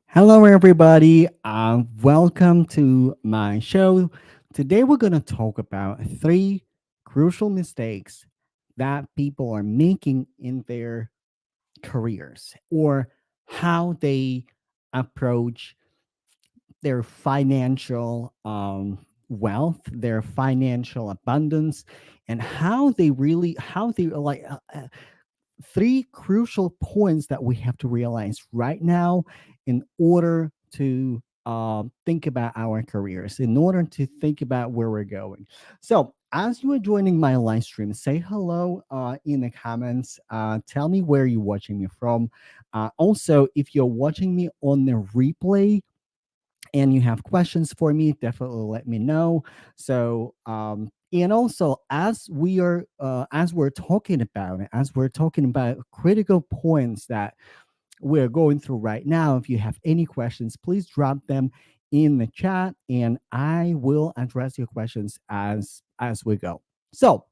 Hello, everybody. Welcome to my show. Today, we're going to talk about three crucial mistakes that people are making in their careers or how they approach their financial wealth, their financial abundance, and how they three crucial points that we have to realize right now in order to think about our careers, in order to think about where we're going. So, as you are joining my live stream, say hello in the comments. Tell me where you're watching me from. Also, if you're watching me on the replay, and you have questions for me, definitely let me know. So, and also as we're talking about it, as we're talking about critical points that we're going through right now, if you have any questions, please drop them in the chat, and I will address your questions as we go. So,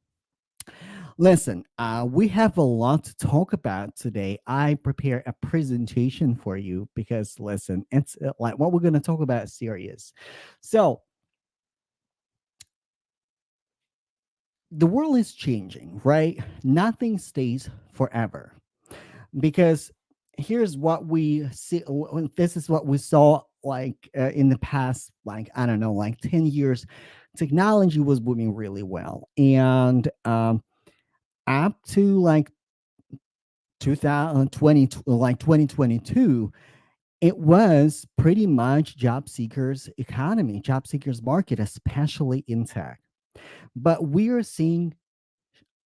listen, we have a lot to talk about today. I prepare a presentation for you because, listen, it's like what we're going to talk about is serious. So, the world is changing, right? Nothing stays forever because here's what we see. This is what we saw like in the past, like, I don't know, like 10 years. Technology was booming really well. And up to like 2020, like 2022, it was pretty much job seekers economy, job seekers market, especially in tech. But we are seeing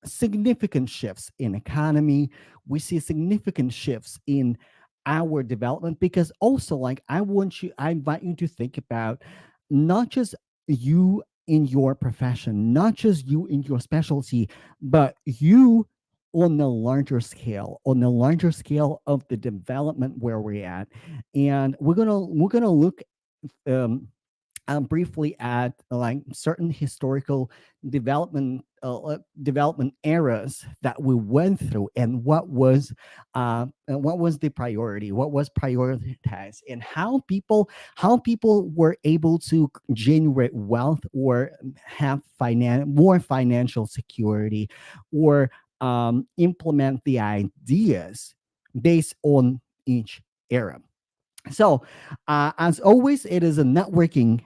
significant shifts in economy. We see significant shifts in our development because also, like, I invite you to think about not just you in your profession, not just you in your specialty, but you on the larger scale of the development where we're at. And we're gonna look um briefly at like certain historical development eras that we went through, and what was the priority, what was prioritized, and how people were able to generate wealth or have more financial security, or implement the ideas based on each era. So, as always, it is a networking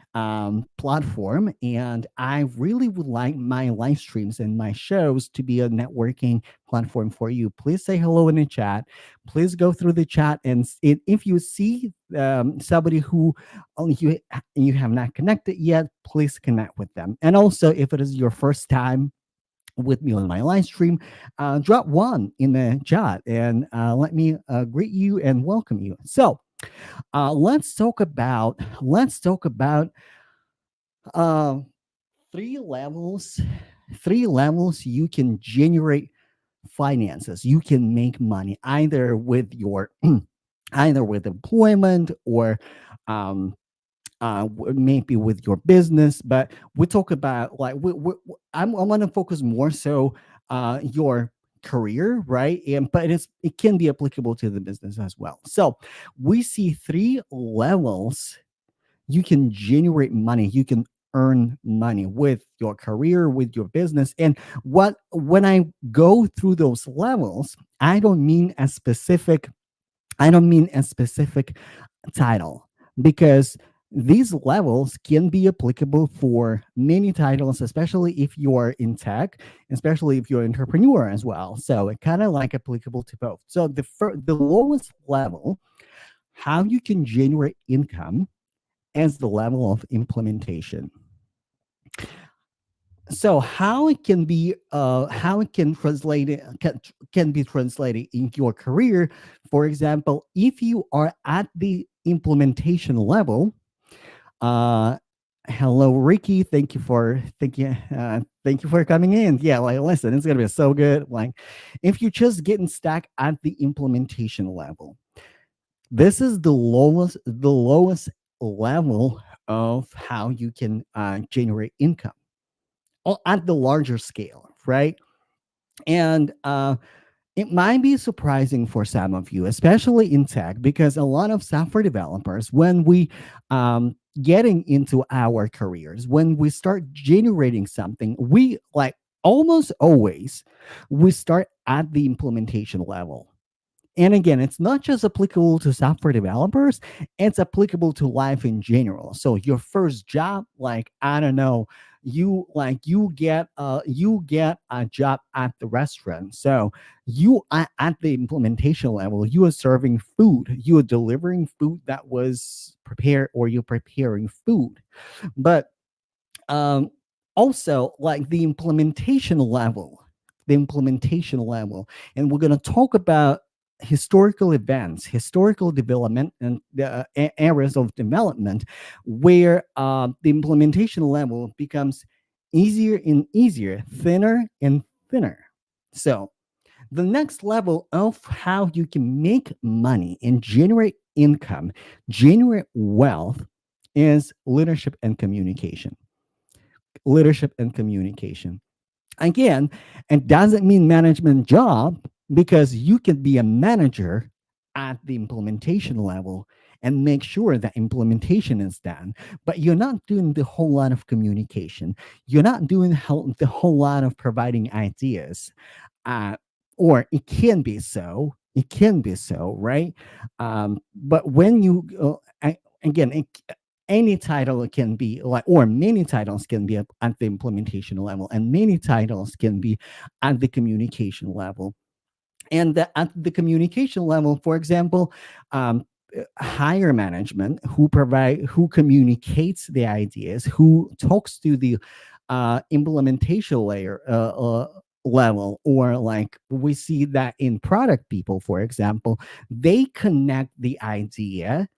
platform, and I really would like my live streams and my shows to be a networking platform for you. Please say hello in the chat. Please go through the chat, and if you see somebody who you have not connected yet, please connect with them. And also, if it is your first time with me on my live stream, drop one in the chat and let me greet you and welcome you. So, let's talk about uh, three levels. Three levels you can generate finances. You can make money either with your either with employment or um, maybe with your business. But we talk about like I want to focus more so your career, right? And but it can be applicable to the business as well. So we see three levels you can generate money, you can earn money with your career, with your business. And what when I go through those levels, I don't mean a specific title, because these levels can be applicable for many titles, especially if you're in tech, especially if you're an entrepreneur as well. So it kind of like applicable to both. So the lowest level, how you can generate income, is the level of implementation. So how it can can be translated in your career. For example, if you are at the implementation level, uh hello Ricky, thank you for coming in. Yeah, like, listen, it's gonna be so good. Like, if you're just getting stuck at the implementation level, this is the lowest level of how you can generate income at the larger scale, right? And It might be surprising for some of you, especially in tech, because a lot of software developers, when we getting into our careers, when we start generating something, we like almost always we start at the implementation level. And again, it's not just applicable to software developers, it's applicable to life in general. So your first job, like, I don't know, you get a job at the restaurant. So you are at the implementation level, you are serving food, you are delivering food that was prepared, or you're preparing food. But um also, like, the implementation level, and we're going to talk about historical events, historical development, and the areas of development where the implementation level becomes easier and easier, thinner and thinner. So the next level of how you can make money and generate income, generate wealth, is leadership and communication. Again, it doesn't mean management job, because you can be a manager at the implementation level and make sure that implementation is done, but you're not doing the whole lot of communication. You're not doing the whole lot of providing ideas, uh, or it can be so. It can be so, right? But when you again, any title can be like, or many titles can be at the implementation level, and many titles can be at the communication level. And at the communication level, for example, um, higher management, who communicates the ideas, who talks to the implementation layer level, or like we see that in product people, for example, they connect the idea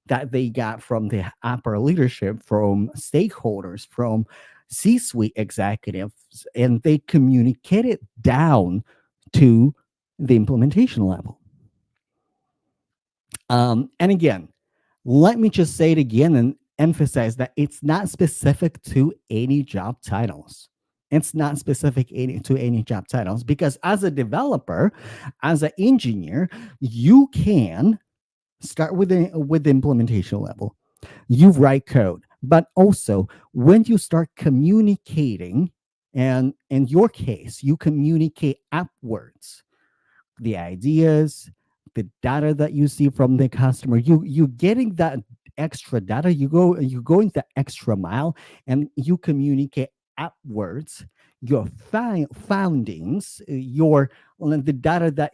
that they got from the upper leadership, from stakeholders, from C-suite executives, and they communicate it down to the implementation level. And again, let me just say it again and emphasize that it's not specific to any job titles. It's not to any job titles, because as a developer, as an engineer, you can start with the implementation level. You write code, but also when you start communicating, and in your case, you communicate upwards the ideas, the data that you see from the customer. You getting that extra data. You going the extra mile, and you communicate upwards your foundings, your the data that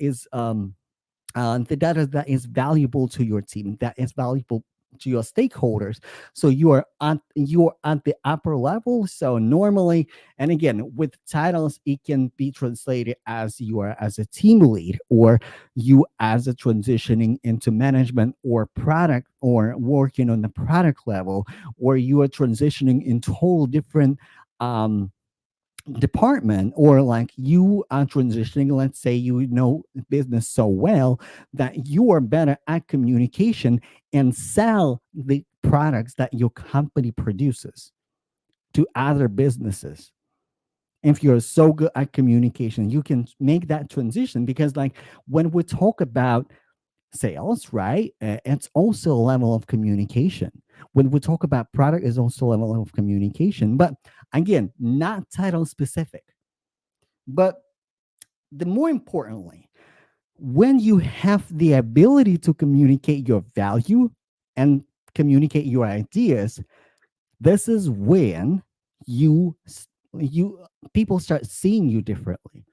is valuable to your team, that is valuable to your stakeholders. So you are at the upper level. So normally, and again, with titles, it can be translated as you are as a team lead, or you as a transitioning into management or product, or working on the product level, or you are transitioning into whole different um department, or like you are transitioning, let's say you know business so well that you are better at communication and sell the products that your company produces to other businesses. If you're so good at communication, you can make that transition, because like when we talk about sales, right? It's also a level of communication. When we talk about product, is also a level of communication. But again, not title specific. But the more importantly, when you have the ability to communicate your value and communicate your ideas, this is when you people start seeing you differently.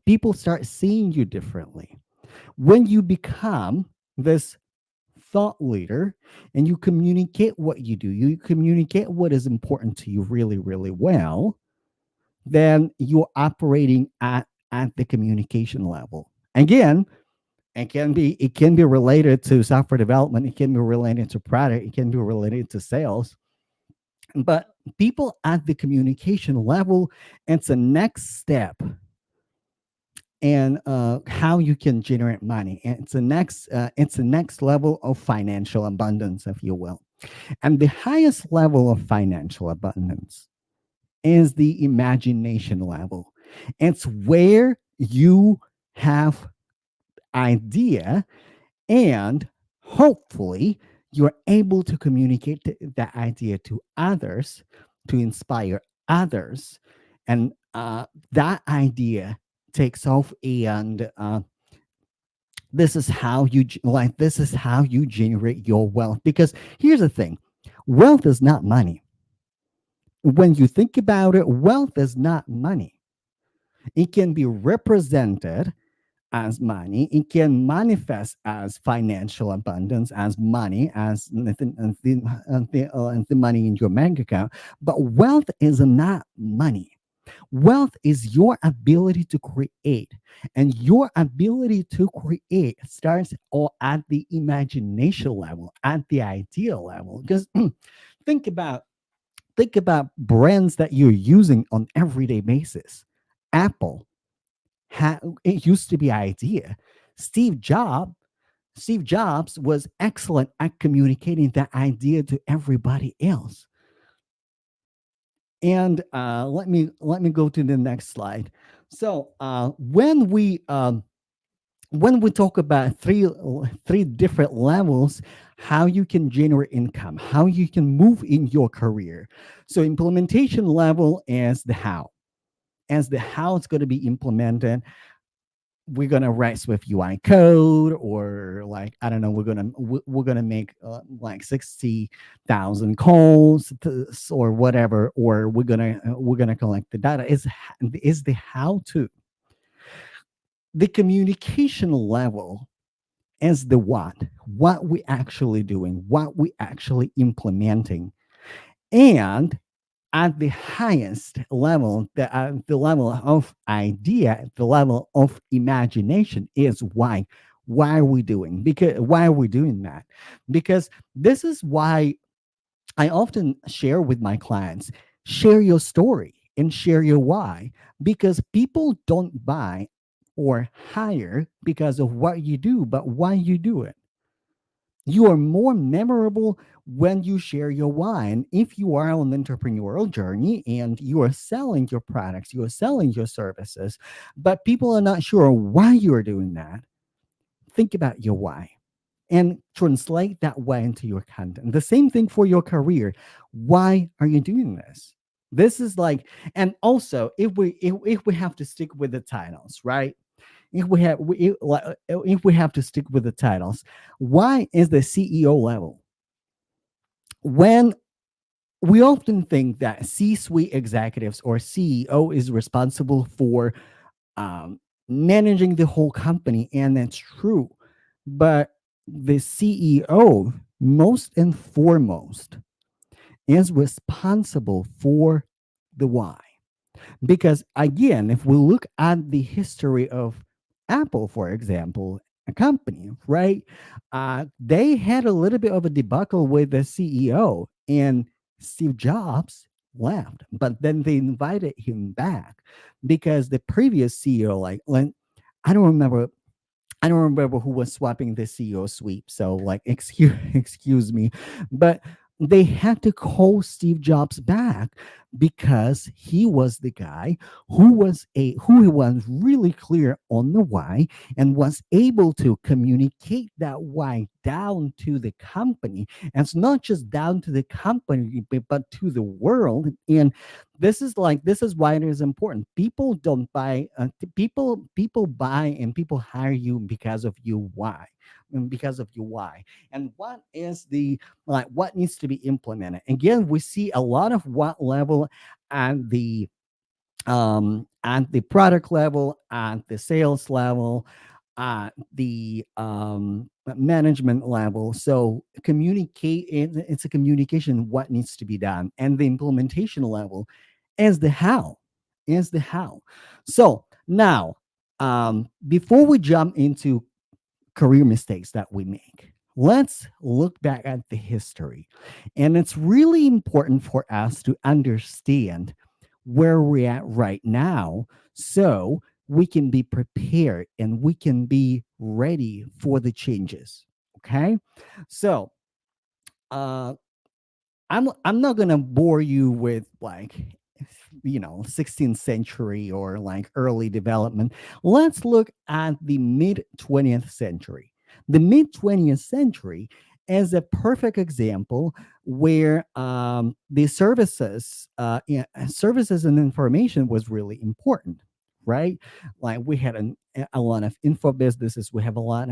People start seeing you differently when you become this thought leader, and you communicate what you do, you communicate what is important to you really, really well. Then you're operating at the communication level. Again, it can be related to software development, it can be related to product, it can be related to sales. But people at the communication level, it's a next step, and how you can generate money. And it's the next level of financial abundance, if you will. And the highest level of financial abundance is the imagination level. It's where you have idea, and hopefully you're able to communicate that idea to others, to inspire others, and that idea takes off, and this is how you generate your wealth. Because here's the thing, wealth is not money. When you think about it, wealth is not money. It can be represented as money. It can manifest as financial abundance, as money, as the money in your bank account. But wealth is not money. Wealth is your ability to create, and your ability to create starts all at the imagination level, at the idea level. Because think about think about brands that you're using on everyday basis. Apple, it used to be idea. Steve Jobs Steve Jobs was excellent at communicating that idea to everybody else. And let me go to the next slide. So when we talk about three different levels, how you can generate income, how you can move in your career. So implementation level is the how, as the how it's going to be implemented. We're gonna write with UI code, or like I don't know, we're gonna make like 60,000 calls or whatever, or we're gonna collect the data. Is the how to. The communication level is the what we actually doing, what we actually implementing, and at the highest level, the level of idea, the level of imagination is why. Why are we doing? Because why are we doing that? Because this is why I often share with my clients, share your story and share your why. Because people don't buy or hire because of what you do, but why you do it. You are more memorable when you share your why. And if you are on an entrepreneurial journey and you are selling your products, you are selling your services, but people are not sure why you are doing that, think about your why and translate that why into your content. The same thing for your career. Why are you doing this? This is like, and also if we have to stick with the titles, right? If we have to stick with the titles, why is the CEO level? When we often think that C-suite executives or CEO is responsible for um, managing the whole company, and that's true, but the CEO, most and foremost, is responsible for the why. Because again, if we look at the history of Apple, for example, a company, right? They had a little bit of a debacle with the CEO, and Steve Jobs left, but then they invited him back because the previous CEO, I don't remember I don't remember who was swapping the CEO sweep. So like excuse me, but they had to call Steve Jobs back because he was the guy who was really clear on the why and was able to communicate that why down to the company. And it's not just down to the company, but to the world. And this is why it is important. People don't buy people buy and people hire you because of you why. Because of your why. And what is the like what needs to be implemented? Again, we see a lot of what level and at the product level, at the sales level, at the management level. So it's a communication what needs to be done, and the implementation level is the how. Is the how. So now, before we jump into career mistakes that we make, let's look back at the history. And it's really important for us to understand where we're at right now so we can be prepared and we can be ready for the changes. Okay. So, uh, I'm not gonna bore you with like 16th century or like early development. Let's look at the mid 20th century. The mid 20th century is a perfect example where the services and information was really important, right? Like we had a lot of info businesses, we had a lot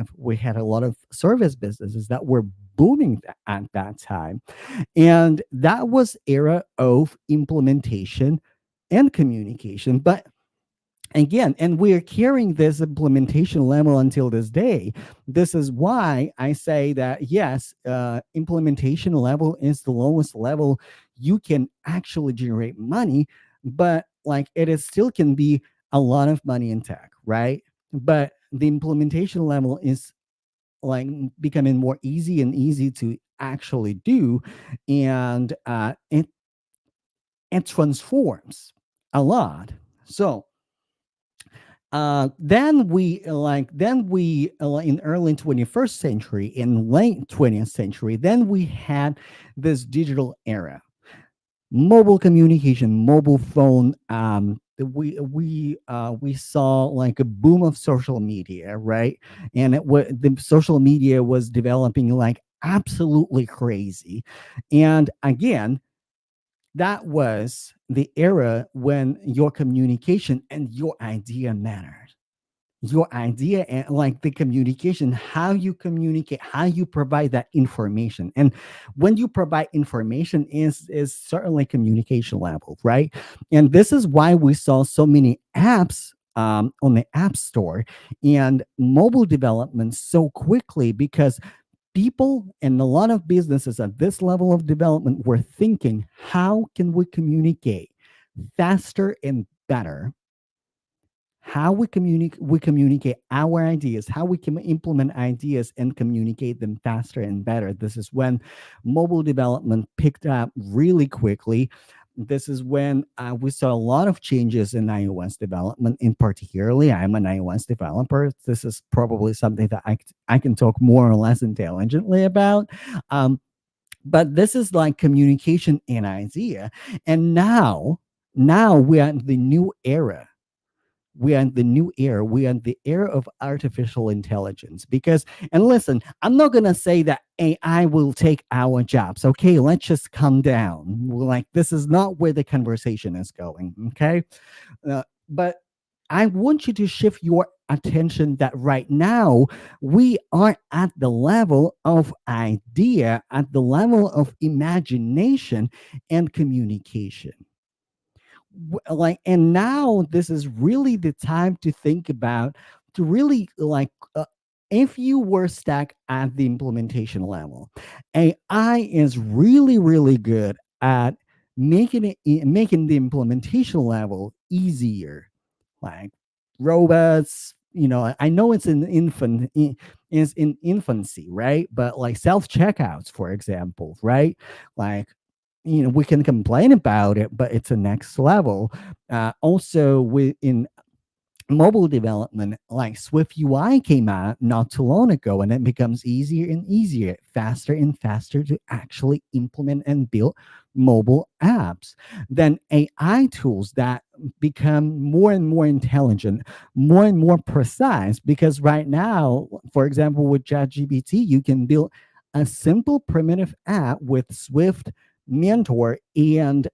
of service businesses that were booming at that time, and that was era of implementation and communication. But again, and we're carrying this implementation level until this day. This is why I say that yes, implementation level is the lowest level you can actually generate money, but like it is still can be a lot of money in tech, right? But the implementation level is like becoming more easy and easy to actually do, and it transforms a lot. So in early 21st century, in late 20th century, then we had this digital era, mobile communication, mobile phone. We saw like a boom of social media, right? And the social media was developing like absolutely crazy. And again, that was the era when your communication and your idea mattered. Your idea and like the communication, how you communicate, how you provide that information. And when you provide information is certainly communication level, right? And this is why we saw so many apps on the app store and mobile development so quickly, because people and a lot of businesses at this level of development were thinking, how can we communicate faster and better? How we communicate our ideas, how we can implement ideas and communicate them faster and better. This is when mobile development picked up really quickly. This is when we saw a lot of changes in iOS development. In particularly, I'm an iOS developer. This is probably something that I can talk more or less intelligently about. Um, but this is like communication and idea. And now we are in the new era. We are in the new era. We are in the era of artificial intelligence. Because, and listen, I'm not going to say that AI will take our jobs. Okay, let's just calm down. Like, this is not where the conversation is going. Okay. But I want you to shift your attention that right now we are at the level of idea, at the level of imagination and communication. And now this is really the time to think about, to really if you were stuck at the implementation level, AI is really really good at making the implementation level easier, like robots. I know it's is in infancy, right? But like self checkouts, for example, right? Like, we can complain about it, but it's a next level. Also, in mobile development, like Swift UI came out not too long ago, and it becomes easier and easier, faster and faster to actually implement and build mobile apps. Then AI tools that become more and more intelligent, more and more precise, because right now, for example, with ChatGPT, you can build a simple primitive app with Swift Mentor, and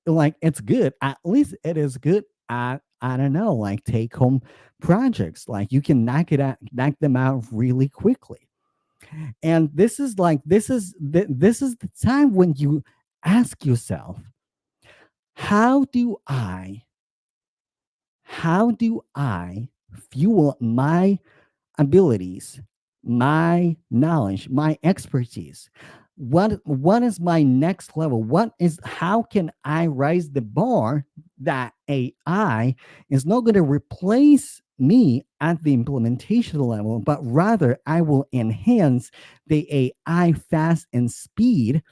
like it's good. At least it is good at, I don't know, like take home projects. Like you can knock them out really quickly. And this is the time when you ask yourself, how do I how do I fuel my abilities, my knowledge, my expertise? What is my next level? How can I raise the bar that AI is not going to replace me at the implementation level, but rather I will enhance the AI fast and speed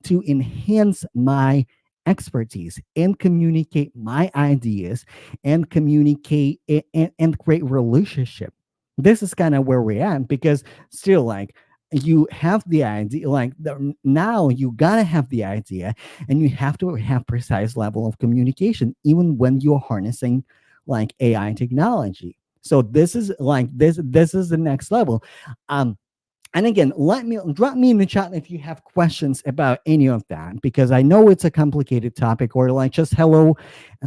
to enhance my expertise and communicate my ideas and communicate and create relationship. This is kind of where we're at, because still, like, you have the idea, like now you gotta have the idea, and you have to have precise level of communication even when you're harnessing like AI technology. So this is like this is the next level. um and again, let me drop me in the chat if you have questions about any of that, because I know it's a complicated topic. Or like just hello,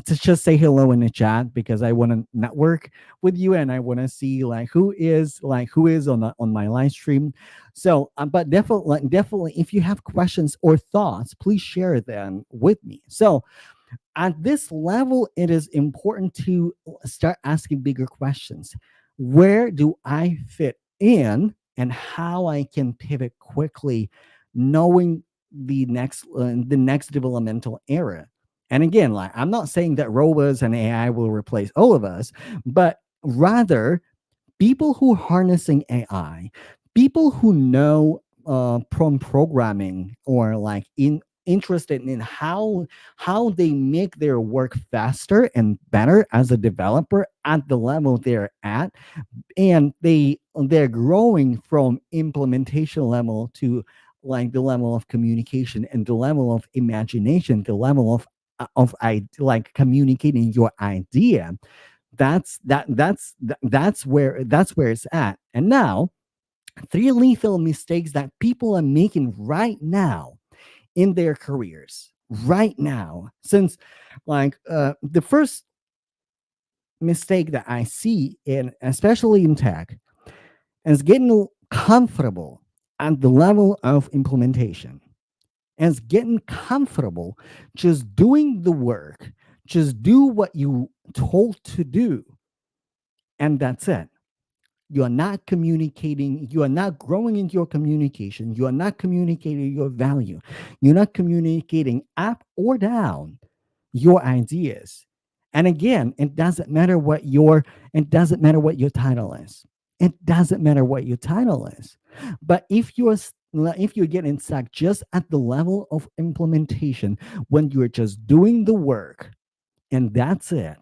to just say hello in the chat, because I want to network with you, and I want to see like who is on on my live stream. So but definitely, like, definitely, if you have questions or thoughts, please share them with me. So at this level, it is important to start asking bigger questions. Where do I fit in, and how I can pivot quickly, knowing the next developmental era? And again, like, I'm not saying that robots and AI will replace all of us, but rather people who are harnessing AI, people who know programming, or like interested in how they make their work faster and better as a developer at the level they're at, and they're growing from implementation level to like the level of communication and the level of imagination, the level like communicating your idea. That's where it's at. And now, three lethal mistakes that people are making right now in their careers right now. Since like the first mistake that I see, in especially in tech, is getting comfortable at the level of implementation, is getting comfortable just doing the work, just do what you told to do, and that's it. You are not communicating, you are not growing in your communication, you are not communicating your value, you're not communicating up or down your ideas. And again, it doesn't matter what your title is. It doesn't matter what your title is. But if you're getting stuck just at the level of implementation, when you're just doing the work and that's it,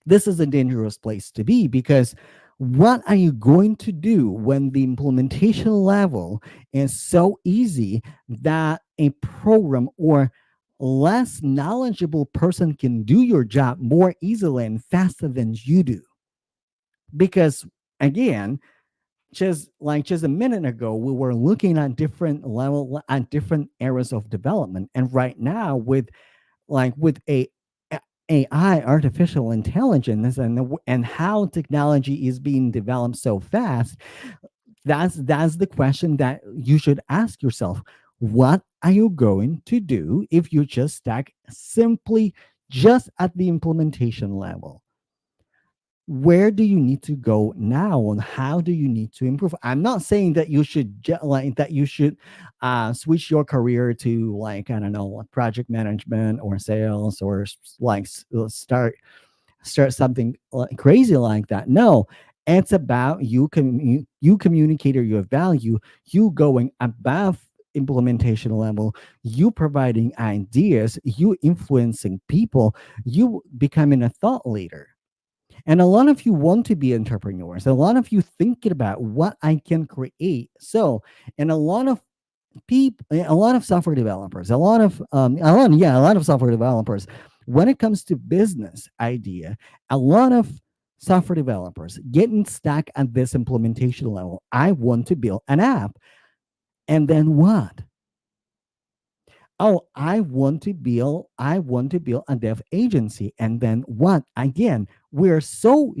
this is a dangerous place to be, because what are you going to do when the implementation level is so easy that a program or less knowledgeable person can do your job more easily and faster than you do? Because again, just a minute ago, we were looking at different areas of development, and right now, with AI, artificial intelligence, and how technology is being developed so fast, that's the question that you should ask yourself. What are you going to do if you just stack simply just at the implementation level? Where do you need to go now, and how do you need to improve? I'm not saying that you should switch your career to, like, I don't know, like project management or sales, or start something crazy like that. No, it's about you communicating your value, you going above implementation level, you providing ideas, you influencing people, you becoming a thought leader. And a lot of you want to be entrepreneurs. A lot of you thinking about what I can create. So, and a lot of people, a lot of software developers, a lot of software developers, when it comes to business idea, a lot of software developers getting stuck at this implementation level. I want to build an app. And then what? Oh, I want to build a dev agency. And then what? Again, we're so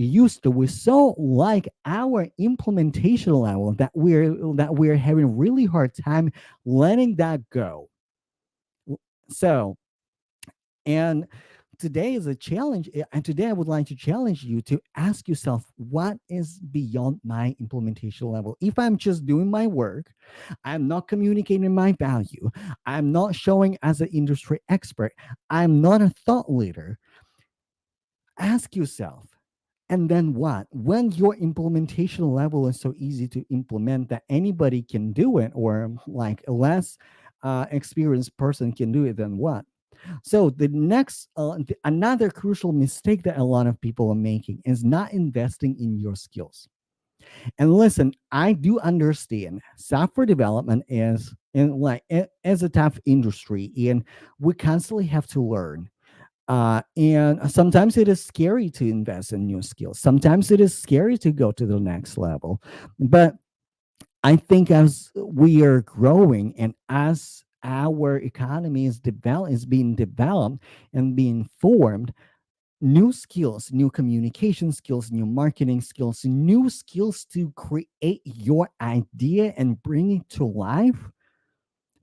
like our implementation level that we're having really hard time letting that go. So, and today is a challenge, and today I would like to challenge you to ask yourself, what is beyond my implementation level? If I'm just doing my work, I'm not communicating my value, I'm not showing as an industry expert, I'm not a thought leader. Ask yourself, and then what? When your implementation level is so easy to implement that anybody can do it, or like a less experienced person can do it, then what? So another crucial mistake that a lot of people are making is not investing in your skills. And listen, I do understand software development is as a tough industry, and we constantly have to learn. And sometimes it is scary to invest in new skills. Sometimes it is scary to go to the next level. But I think as we are growing and as our economy is being developed and being formed, new skills, new communication skills, new marketing skills, new skills to create your idea and bring it to life.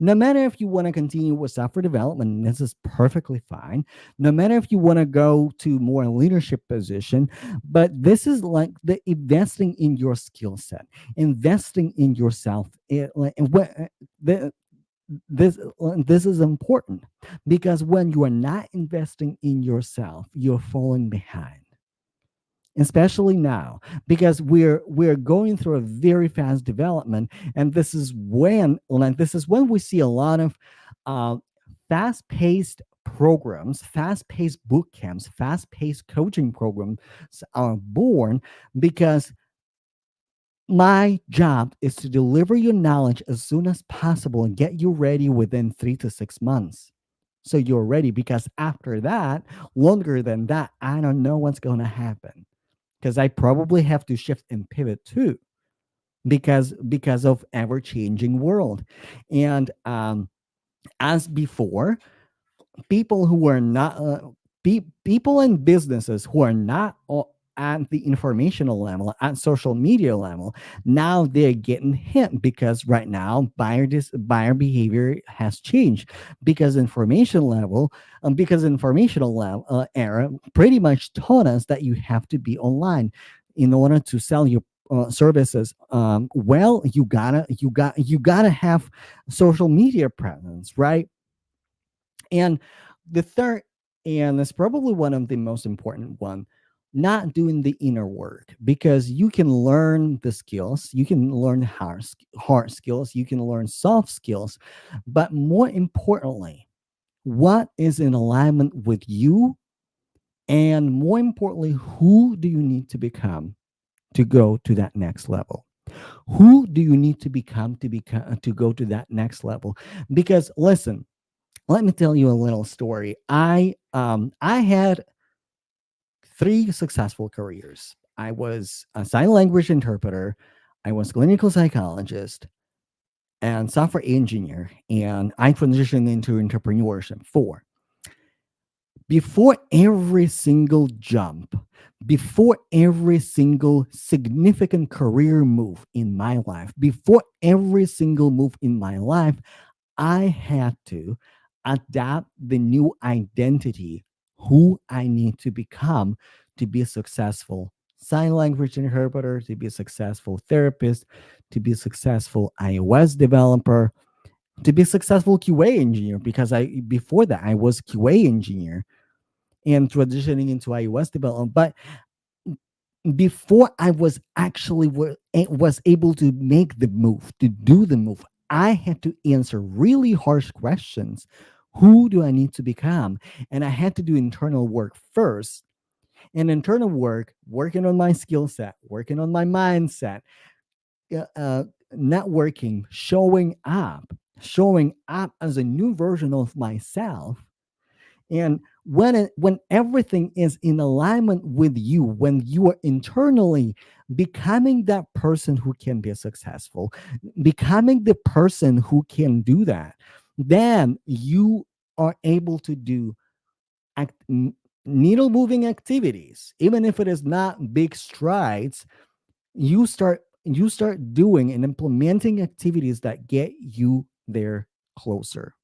No matter if you want to continue with software development, this is perfectly fine. No matter if you want to go to more leadership position, but this is like the investing in your skill set, investing in yourself. The, this is important because when you are not investing in yourself, you're falling behind, especially now because we're going through a very fast development. And this is when we see a lot of uh, fast-paced programs, fast-paced boot camps, fast-paced coaching programs are born, because my job is to deliver your knowledge as soon as possible and get you ready within 3 to 6 months. So you're ready, because after that, longer than that, I don't know what's going to happen, because I probably have to shift and pivot too, because of ever changing world. And as before, people who are not people and businesses who are not at the informational level, at social media level, now they're getting hit, because right now buyer behavior has changed, because informational level era pretty much taught us that you have to be online in order to sell your services. Well, you gotta have social media presence, right? And the third, and it's probably one of the most important one, not doing the inner work, because you can learn the skills, you can learn hard skills, you can learn soft skills, but more importantly, what is in alignment with you, and more importantly, who do you need to become to go to that next level? Who do you need to go to that next level? Because listen, let me tell you a little story. I had three successful careers. I was a sign language interpreter, I was clinical psychologist, and software engineer, and I transitioned into entrepreneurship. Before every single jump, before every single significant career move in my life, before every single move in my life, I had to adapt the new identity, who I need to become to be a successful sign language interpreter, to be a successful therapist, to be a successful iOS developer, to be a successful QA engineer. Because I before that I was QA engineer and transitioning into iOS development. But before I was actually was able to make the move, to do the move, I had to answer really harsh questions. Who do I need to become? And I had to do internal work first. And internal work, working on my skill set, working on my mindset, uh, uh, networking, showing up as a new version of myself. And when everything is in alignment with you, when you are internally becoming that person who can be successful, becoming the person who can do that, then you are able to do act, needle moving activities. Even if it is not big strides, you start doing and implementing activities that get you there closer,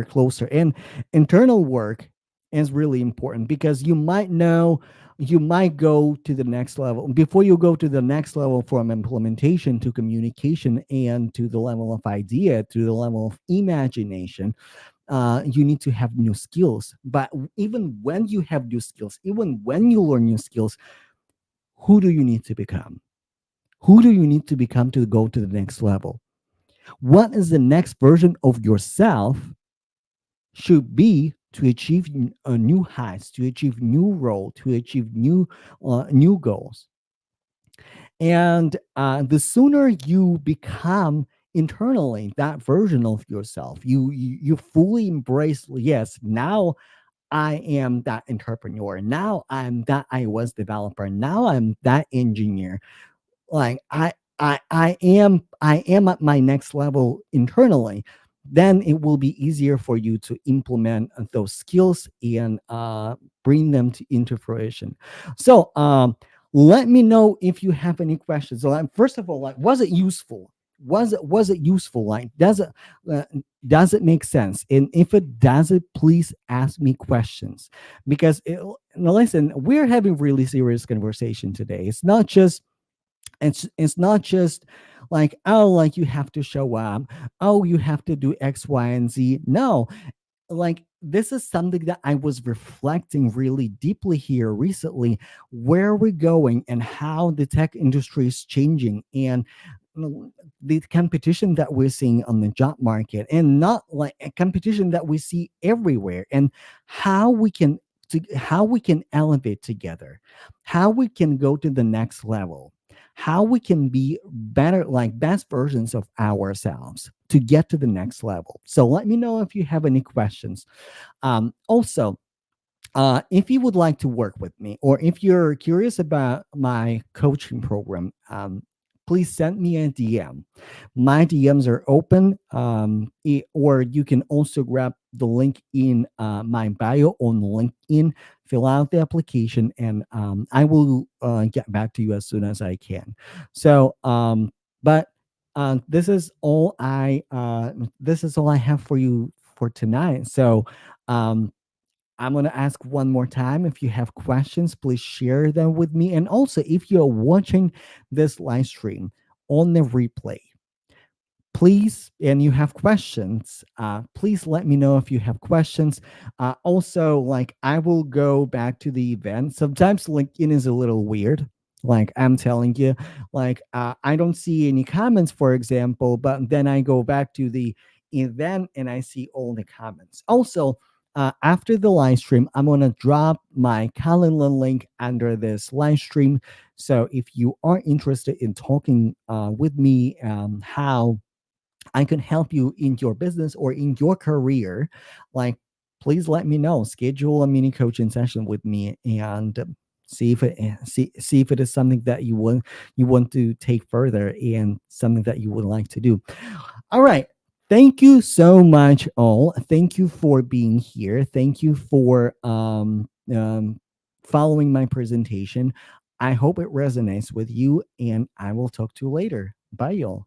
closer. And internal work is really important, because you might go to the next level. Before you go to the next level, from implementation to communication and to the level of idea, to the level of imagination, you need to have new skills. But even when you have new skills, even when you learn new skills, who do you need to become? Who do you need to become to go to the next level? What is the next version of yourself should be to achieve new heights, to achieve new role, to achieve new goals. And the sooner you become internally that version of yourself, you fully embrace, yes, now I am that entrepreneur, now I'm that iOS developer, now I'm that engineer, like I am at my next level internally, then it will be easier for you to implement those skills and bring them into fruition. So let me know if you have any questions. So first of all, like, was it useful? Was it useful? Like, uh, does it make sense? And if it doesn't, please ask me questions, because now listen, we're having really serious conversation today. It's not just like, oh, like you have to show up, oh, you have to do X, Y, and Z. No, like, this is something that I was reflecting really deeply here recently, where we're going and how the tech industry is changing, and the competition that we're seeing on the job market, and not like a competition that we see everywhere, and how we can how we can elevate together, how we can go to the next level, how we can be better, like best versions of ourselves to get to the next level. So let me know if you have any questions. Also, if you would like to work with me, or if you're curious about my coaching program, please send me a DM. My DMs are open, or you can also grab the link in my bio on LinkedIn, fill out the application, and I will get back to you as soon as I can. So, but this is all I have for you for tonight. So, um, I'm going to ask one more time. If you have questions, please share them with me. And also, if you're watching this live stream on the replay, please, and you have questions, please let me know if you have questions. Also, like, I will go back to the event. Sometimes LinkedIn is a little weird, like I'm telling you. Like, I don't see any comments, for example, but then I go back to the event and I see all the comments. Also, after the live stream, I'm going to drop my calendar link under this live stream. So if you are interested in talking with me, how I can help you in your business or in your career, like, please let me know. Schedule a mini coaching session with me, and see if it is something that you want to take further, and something that you would like to do. All right. Thank you so much, all. Thank you for being here. Thank you for following my presentation. I hope it resonates with you, and I will talk to you later. Bye, y'all.